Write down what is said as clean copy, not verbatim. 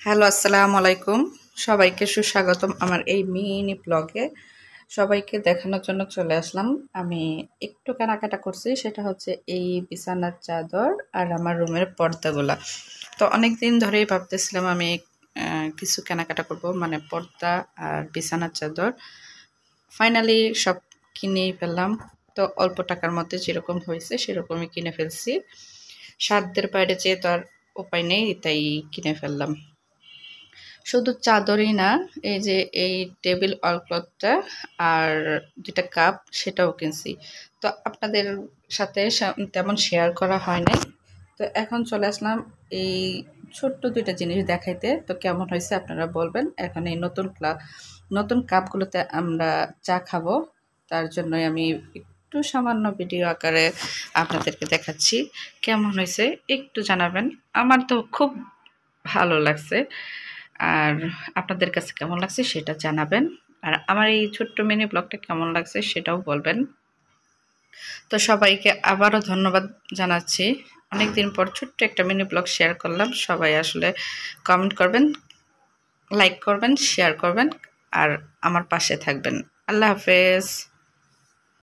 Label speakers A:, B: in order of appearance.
A: Hello, আসসালামু আলাইকুম। সবাইকে সুস্বাগতম আমার এই মিনি ব্লগে। সবাইকে দেখানোর জন্য চলে আসলাম। আমি একটু কেনাকাটা করছি, সেটা হচ্ছে এই বিছানার চাদর আর আমার রুমের পর্দাগুলা। তো অনেক দিন ধরেই ভাবতেছিলাম আমি কিছু কেনাকাটা করব, মানে পর্দা আর বিছানার চাদর। ফাইনালি সব কিনেই ফেললাম। তো অল্প টাকার মধ্যে যেরকম হয়েছে সেরকমই কিনে ফেলছি। সাধ্যের বাইরে যেয়ে তো আর উপায় নেই, তাই কিনে ফেললাম। শুধু চাদরই না, এই যে এই টেবিল অল ক্লথটা আর ২টা কাপ সেটাও কিনছি। তো আপনাদের সাথে তেমন শেয়ার করা হয় নাই। তো এখন চলে আসলাম এই ছোট্ট ২টা জিনিস দেখাইতে। তো কেমন হয়েছে আপনারা বলবেন। এখন এই নতুন কাপগুলোতে আমরা চা খাবো। তার জন্যই আমি একটু সামান্য ভিডিও আকারে আপনাদেরকে দেখাচ্ছি। কেমন হয়েছে একটু জানাবেন। আমার তো খুব ভালো লাগছে। আর আপনাদের কাছে কেমন লাগছে সেটা জানাবেন। আর আমার এই ছোট্ট মিনি ব্লগটা কেমন লাগছে সেটাও বলবেন। তো সবাইকে আবারও ধন্যবাদ জানাচ্ছি। অনেকদিন পর ছোট্ট একটা মিনি ব্লগ শেয়ার করলাম। সবাই আসলে কমেন্ট করবেন, লাইক করবেন, শেয়ার করবেন আর আমার পাশে থাকবেন। আল্লাহ হাফেজ।